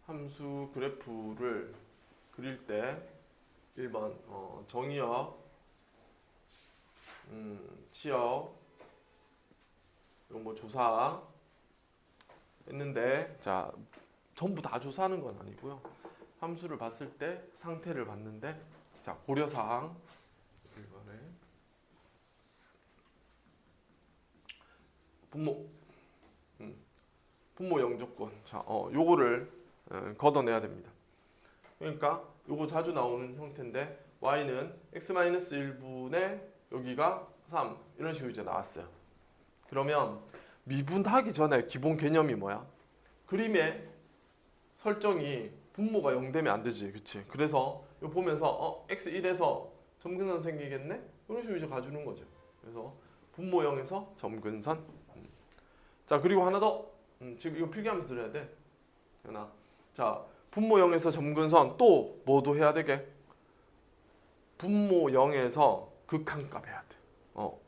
함수 그래프를 그릴 때 1번 정의역, 치역, 이거 뭐 조사 했는데, 자, 전부 다 조사하는 건 아니고요. 함수를 봤을 때 상태를 봤는데, 자, 고려사항 1번에 분모 영조건. 자, 요거를 걷어내야 됩니다. 그러니까 요거 자주 나오는 형태인데 y는 x-1분의 여기가 3 이런 식으로 이제 나왔어요. 그러면 미분하기 전에 기본 개념이 뭐야? 그림의 설정이 분모가 0 되면 안 되지, 그치? 그래서 이거 보면서 x1에서 점근선 생기겠네? 이런 식으로 이제 가주는 거죠. 그래서 분모 0에서 점근선. 자, 그리고 하나 더. 지금 이거 필기하면서 들어야 돼. 연아. 자, 분모 0에서 점근선 또 뭐도 해야 되게? 분모 0에서 극한값 해야 돼.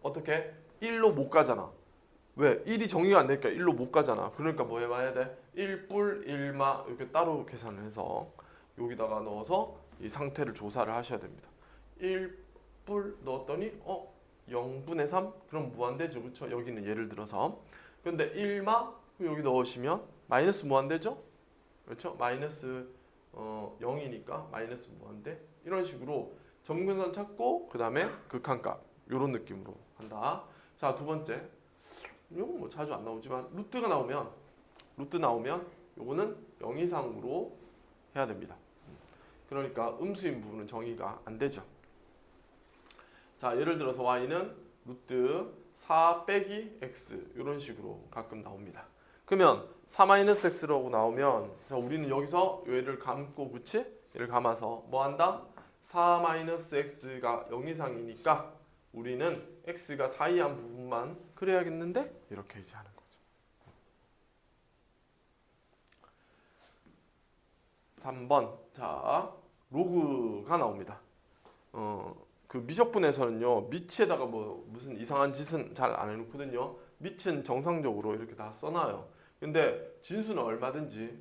어떻게? 1로 못 가잖아. 왜? 1이 정의가 안 되니까 1로 못 가잖아. 그러니까 뭐 해봐야 돼? 1뿔 1마 이렇게 따로 계산을 해서 여기다가 넣어서 이 상태를 조사를 하셔야 됩니다. 1뿔 넣었더니 0분의 3? 그럼 무한대죠. 그렇죠? 여기는 예를 들어서. 근데 1마 여기 넣으시면 마이너스 무한대죠? 그렇죠? 마이너스 0이니까 마이너스 무한대. 이런 식으로 점근선 찾고 그 다음에 극한값 이런 느낌으로 한다. 자, 두 번째. 이건 뭐 자주 안 나오지만 루트 나오면 요거는 0 이상으로 해야 됩니다. 그러니까 음수인 부분은 정의가 안 되죠. 자, 예를 들어서 y는 루트 4 빼기 x 이런 식으로 가끔 나옵니다. 그러면 4-x라고 나오면 자, 우리는 여기서 얘를 감고 그치? 얘를 감아서 뭐 한다? 4-x가 0 이상이니까 우리는 x가 4 이한 부분만 그려야겠는데? 이렇게 이제 하는 거죠. 3번. 자, 로그가 나옵니다. 그 미적분에서는요, 밑에다가 뭐 무슨 이상한 짓은 잘 안 해놓거든요. 밑은 정상적으로 이렇게 다 써놔요. 근데 진수는 얼마든지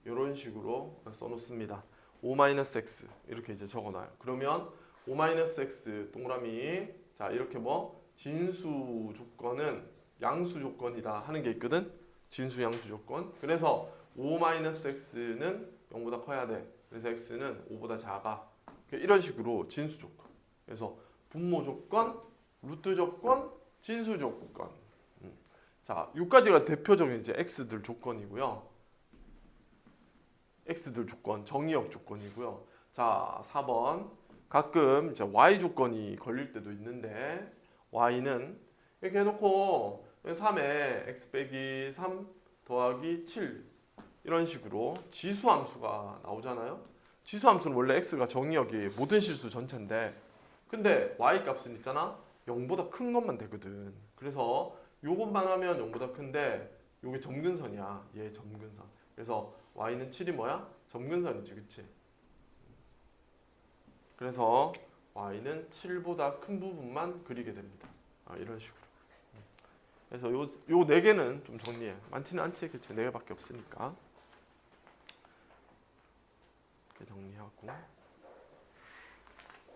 이런 식으로 써놓습니다. 5-x 이렇게 이제 적어놔요. 그러면 5-x 동그라미 자 이렇게 뭐 진수 조건은 양수 조건이다 하는 게 있거든. 진수 양수 조건. 그래서 5-x는 0보다 커야 돼. 그래서 x는 5보다 작아. 이런 식으로 진수 조건. 그래서 분모 조건, 루트 조건, 진수 조건. 자, 여기까지가 대표적인 이제 x들 조건이고요. x들 조건, 정의역 조건이고요. 자, 4번. 가끔 이제 y 조건이 걸릴 때도 있는데 y는 이렇게 해놓고 3에 x 빼기 3 더하기 7 이런 식으로 지수함수가 나오잖아요. 지수함수는 원래 x가 정의역이 모든 실수 전체인데 근데 y 값은 있잖아 0보다 큰 것만 되거든. 그래서 요것만 하면 0보다 큰데 요게 점근선이야. 얘 점근선. 그래서 y는 7이 뭐야? 점근선이지, 그치? 그래서 y는 7보다 큰 부분만 그리게 됩니다. 이런 식으로. 그래서 요 네 개는 좀 정리해. 많지는 않지, 그치? 네 개밖에 없으니까. 이렇게 정리하고.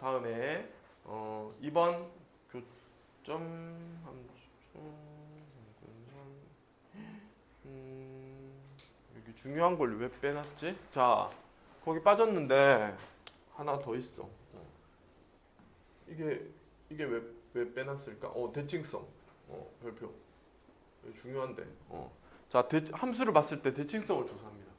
다음에 2번 교점 함수 여기 중요한 걸 왜 빼놨지? 자, 거기 빠졌는데 하나 더 있어. 이게 왜 빼놨을까? 대칭성. 별표. 이거 중요한데. 자, 함수를 봤을 때 대칭성을 조사합니다.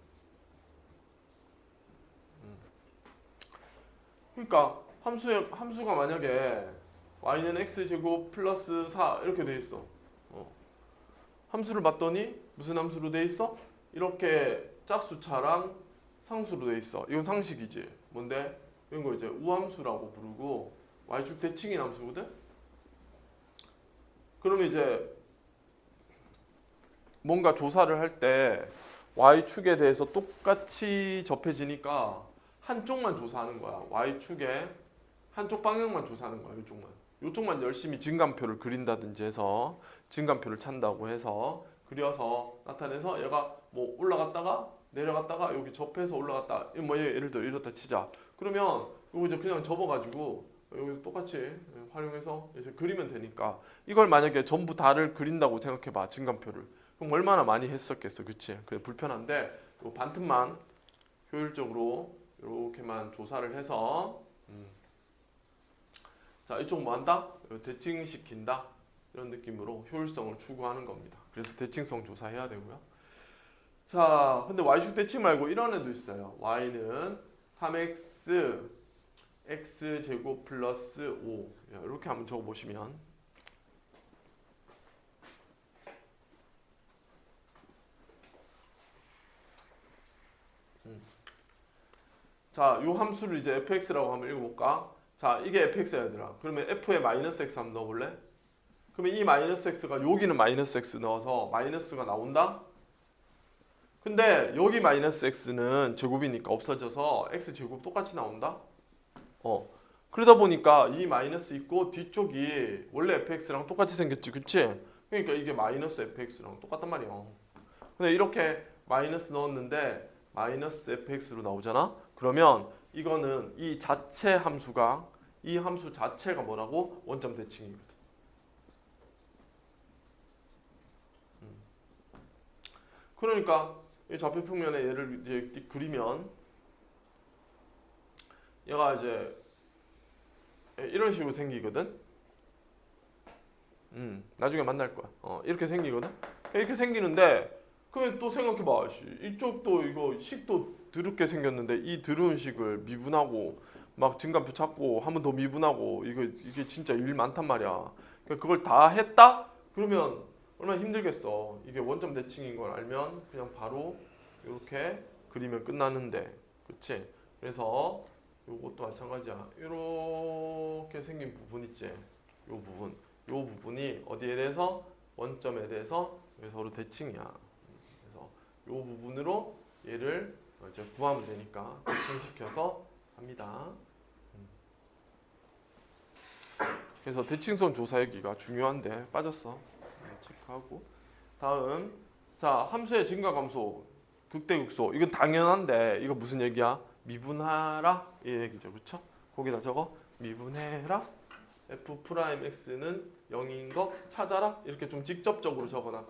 그러니까 함수가 만약에 y는 x제곱 플러스 4 이렇게 돼 있어. 함수를 봤더니 무슨 함수로 돼 있어? 이렇게 짝수차랑 상수로 돼 있어. 이건 상식이지. 뭔데? 이런 거 이제 우함수라고 부르고 y축 대칭인 함수거든. 그러면 이제 뭔가 조사를 할 때 y축에 대해서 똑같이 접해지니까 한쪽만 조사하는 거야. y축에 한쪽 방향만 조사하는 거야. 이쪽만 열심히 진감표를 그린다든지 해서 진감표를 찬다고 해서 그려서 나타내서 얘가 뭐 올라갔다가 내려갔다가 여기 접해서 올라갔다. 뭐 예를 들어 이렇다 치자. 그러면 이거 이제 그냥 접어가지고 여기 똑같이 활용해서 이제 그리면 되니까 이걸 만약에 전부 다를 그린다고 생각해봐. 진감표를. 그럼 얼마나 많이 했었겠어, 그치? 그래 불편한데 요 반틈만 효율적으로 이렇게만 조사를 해서 자 이쪽 뭐 한다? 대칭시킨다 이런 느낌으로 효율성을 추구하는 겁니다. 그래서 대칭성 조사해야 되고요. 자 근데 y축 대칭 말고 이런 애도 있어요. y는 3x x제곱 플러스 5 이렇게 한번 적어보시면 자, 요 함수를 이제 fx라고 한번 읽어볼까? 자, 이게 fx야 얘들아. 그러면 f에 마이너스 x 한번 넣어볼래? 그러면 이 마이너스 x가 여기는 마이너스 x 넣어서 마이너스가 나온다? 근데 여기 마이너스 x는 제곱이니까 없어져서 x 제곱 똑같이 나온다? 그러다 보니까 이 마이너스 있고 뒤쪽이 원래 fx랑 똑같이 생겼지, 그치? 그러니까 이게 마이너스 fx랑 똑같단 말이야. 근데 이렇게 마이너스 넣었는데 마이너스 fx로 나오잖아? 그러면 이거는 이 자체 함수가 이 함수 자체가 뭐라고? 원점 대칭이거든. 그러니까 이 좌표 평면에 얘를 이제 그리면 얘가 이제 이런 식으로 생기거든. 나중에 만날 거야. 이렇게 생기거든. 이렇게 생기는데 그러면 또 생각해봐. 이쪽도 이거 식도 더럽게 생겼는데 이 더러운 식을 미분하고 막 증가표 찾고 한 번 더 미분하고 이게 진짜 일 많단 말이야. 그러니까 그걸 다 했다? 그러면 얼마나 힘들겠어. 이게 원점 대칭인 걸 알면 그냥 바로 이렇게 그리면 끝나는데, 그렇지? 그래서 요것도 마찬가지야. 이렇게 생긴 부분 있지? 요 부분이 어디에 대해서? 원점에 대해서 서로 대칭이야. 그래서 요 부분으로 얘를 이제 구하면 되니까 대칭시켜서 합니다. 그래서 대칭성 조사 얘기가 중요한데 빠졌어. 체크하고. 다음, 자, 함수의 증가 감소, 극대극소. 이건 당연한데 이거 무슨 얘기야? 미분하라 이 얘기죠, 그렇죠? 거기다 적어 미분해라. f'x는 0인 거 찾아라. 이렇게 좀 직접적으로 적어놔.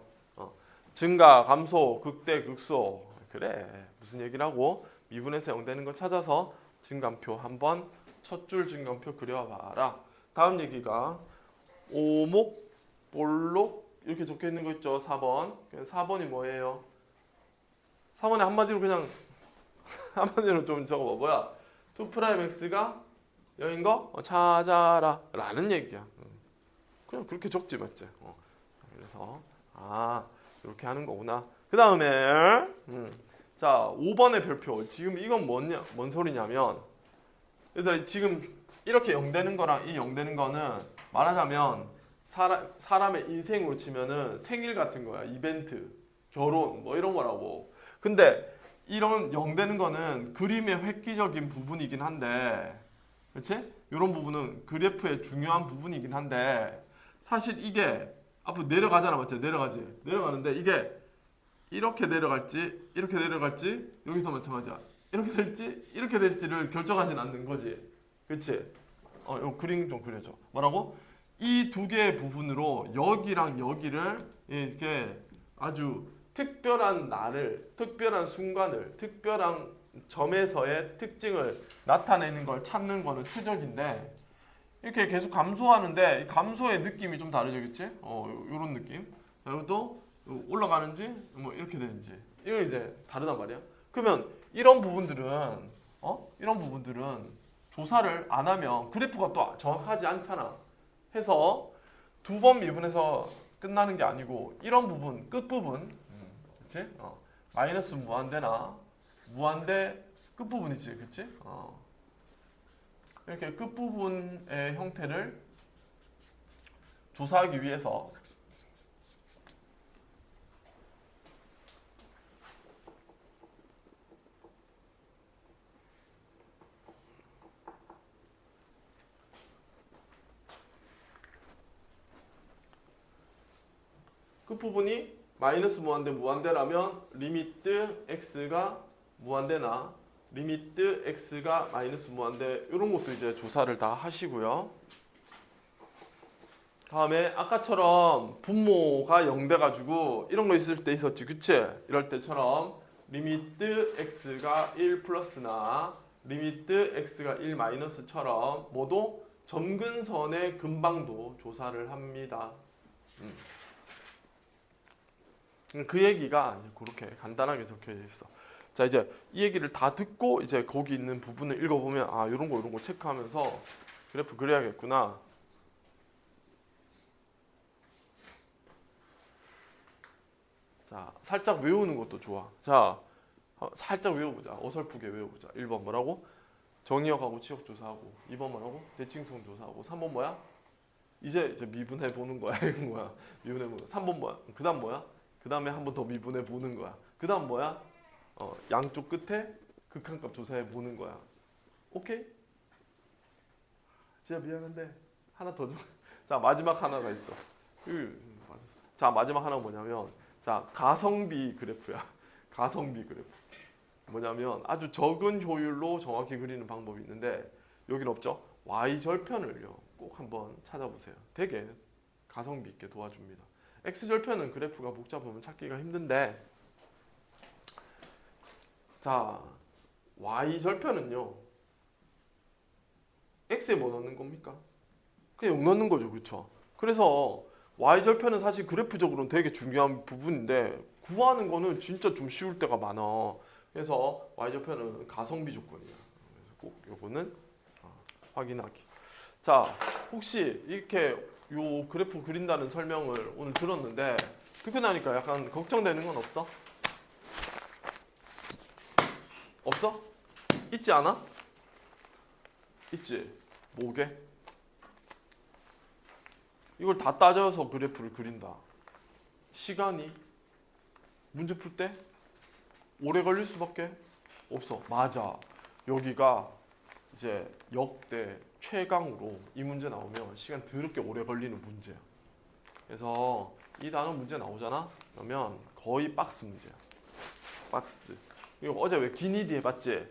증가, 감소, 극대, 극소. 그래. 무슨 얘기라고? 미분해서 0 되는 거 찾아서 증감표 한번 첫 줄 증감표 그려봐라. 다음 얘기가 오목, 볼록 이렇게 적혀 있는 거 있죠? 4번. 4번이 뭐예요? 4번에 한마디로 그냥 한마디로 좀 적어봐. 뭐야? 2'x가 0인 거 찾아라 라는 얘기야. 그냥 그렇게 적지 맞지? 그래서 이렇게 하는 거구나. 그 다음에 자 5번의 별표. 지금 이건 뭔 소리냐면 얘들아 지금 이렇게 0 되는 거랑 이 0 되는 거는 말하자면 사람의 인생으로 치면은 생일 같은 거야. 이벤트, 결혼 뭐 이런 거라고. 근데 이런 0 되는 거는 그림의 획기적인 부분이긴 한데, 그렇지? 이런 부분은 그래프의 중요한 부분이긴 한데 사실 이게 앞으로 내려가잖아, 맞지? 내려가는데 이게 이렇게 내려갈지 이렇게 내려갈지 여기서 마찬가지야. 이렇게 될지 이렇게 될지를 결정하진 않는 거지, 그렇지? 요 그림 좀 그려줘. 뭐라고? 이 두 개의 부분으로 여기랑 여기를 이렇게 아주 특별한 날을, 특별한 순간을, 특별한 점에서의 특징을 나타내는 걸 찾는 거는 추적인데 이렇게 계속 감소하는데 이 감소의 느낌이 좀 다르죠, 그치? 요런 느낌. 여기도 올라가는지 뭐 이렇게 되는지 이건 이제 다르단 말이야. 그러면 이런 부분들은 조사를 안 하면 그래프가 또 정확하지 않잖아. 해서 두 번 미분해서 끝나는 게 아니고 이런 부분, 끝부분, 그치? 마이너스 무한대나 무한대 끝부분이지, 그치? 이렇게 끝부분의 형태를 조사하기 위해서 끝부분이 마이너스 무한대 무한대라면 리미트 x가 무한대나 리미트 x가 마이너스 무한대 이런 것도 이제 조사를 다 하시고요. 다음에 아까처럼 분모가 0 돼가지고 이런 거 있을 때 있었지, 그치? 이럴 때처럼 리미트 x가 1 플러스나 리미트 x가 1 마이너스처럼 모두 점근선의 근방도 조사를 합니다. 그 얘기가 그렇게 간단하게 적혀 있어. 자, 이제 이 얘기를 다 듣고 이제 거기 있는 부분을 읽어보면 이런 거 체크하면서 그래프 그려야겠구나. 자, 살짝 외우는 것도 좋아. 자, 살짝 외워보자. 어설프게 외워보자. 1번 뭐라고? 정의역하고 지역 조사하고 2번 뭐라고? 대칭성 조사하고 3번 뭐야? 이제 미분해 보는 거야. 이건 뭐야? 미분해 보는 거야. 3번 뭐야? 그다음 뭐야? 그다음에 한 번 더 미분해 보는 거야. 그다음 뭐야? 양쪽 끝에 극한값 조사해 보는 거야. 오케이? 진짜 미안한데 하나 더 줘. 자, 마지막 하나가 있어. 자, 마지막 하나가 뭐냐면 자, 가성비 그래프야. 가성비 그래프. 뭐냐면 아주 적은 효율로 정확히 그리는 방법이 있는데 여긴 없죠? Y절편을요. 꼭 한번 찾아보세요. 되게 가성비 있게 도와줍니다. X절편은 그래프가 복잡하면 찾기가 힘든데 자, Y절편은요. X에 뭐 넣는 겁니까? 그냥 6 넣는 거죠. 그렇죠? 그래서 Y절편은 사실 그래프적으로는 되게 중요한 부분인데 구하는 거는 진짜 좀 쉬울 때가 많아. 그래서 Y절편은 가성비 조건이야. 그래서 꼭 요거는 확인하기. 자, 혹시 이렇게 요 그래프 그린다는 설명을 오늘 들었는데 듣고 나니까 약간 걱정되는 건 없어? 없어? 있지 않아? 있지? 뭐게? 이걸 다 따져서 그래프를 그린다. 시간이 문제 풀 때 오래 걸릴 수밖에 없어. 맞아. 여기가 이제 역대 최강으로 이 문제 나오면 시간 더럽게 오래 걸리는 문제야. 그래서 이 단어 문제 나오잖아? 그러면 거의 박스 문제야. 박스. 이거 어제 왜 기니디 해봤지?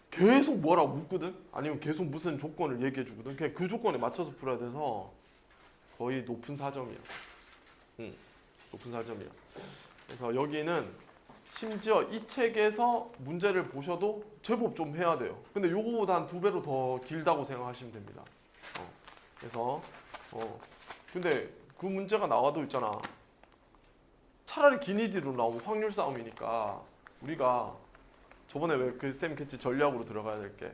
계속 뭐라고 묻거든? 아니면 계속 무슨 조건을 얘기해 주거든? 그냥 그 조건에 맞춰서 풀어야 돼서 거의 높은 4점이야. 높은 4점이야. 그래서 여기는 심지어 이 책에서 문제를 보셔도 제법 좀 해야 돼요. 근데 요거보다 한 2배로 더 길다고 생각하시면 됩니다. 그래서 근데 그 문제가 나와도 있잖아. 차라리 기니디로 나오면 확률 싸움이니까 우리가 저번에 왜 그 쌤 캐치 전략으로 들어가야 될 게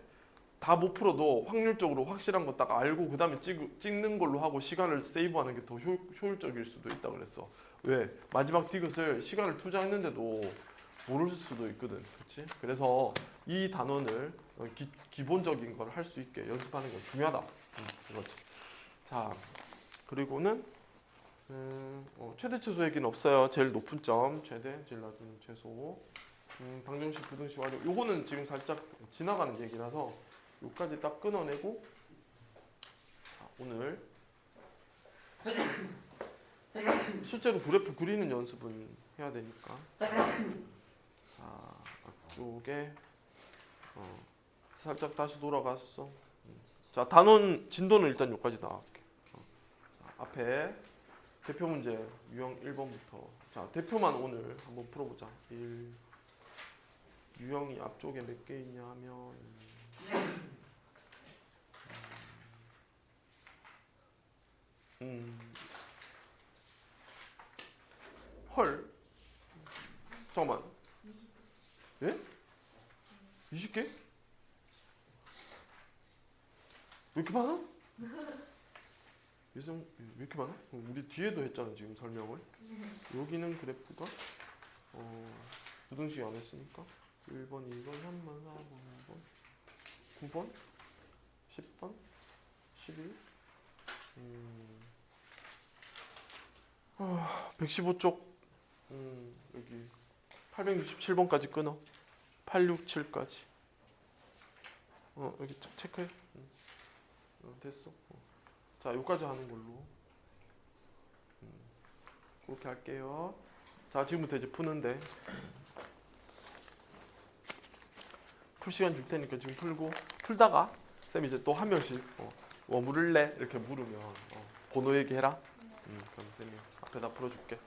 다 못 풀어도 확률적으로 확실한 거 딱 알고 그 다음에 찍는 걸로 하고 시간을 세이브하는 게 더 효율적일 수도 있다 그랬어. 왜? 마지막 디귿을 시간을 투자했는데도 모를 수도 있거든. 그렇지? 그래서 이 단원을 기본적인 걸 할 수 있게 연습하는 건 중요하다. 그렇지. 자, 그리고는 최대 최소 얘기는 없어요. 제일 높은 점, 최대, 제일 낮은 최소. 방정식, 부등식 활용. 요거는 지금 살짝 지나가는 얘기라서 요까지 딱 끊어내고 자, 오늘 실제로 그래프 그리는 연습은 해야 되니까 자, 앞쪽에 살짝 다시 돌아갔어. 자, 단원 진도는 일단 여기까지 나갈게. 자, 앞에 대표 문제 유형 1번부터 자, 대표만 오늘 한번 풀어보자. 1 유형이 앞쪽에 몇 개 있냐 하면 헐 잠깐만 예? 20개? 왜 이렇게 많아? 예성 왜 이렇게 많아? 우리 뒤에도 했잖아 지금 설명을. 여기는 그래프가 부등식 안 했으니까 1번, 2번, 3번, 4번, 5번, 9번, 10번, 11 115쪽 여기 867번까지 끊어. 867까지 여기 체크해. 됐어. 자, 여기까지 하는 걸로 그렇게 할게요. 자, 지금부터 이제 푸는데 풀 시간 줄 테니까 지금 풀고 풀다가 쌤이 이제 또 한 명씩 뭐 물을래? 이렇게 물으면 번호 얘기해라. 그럼 쌤이 앞에다 풀어줄게.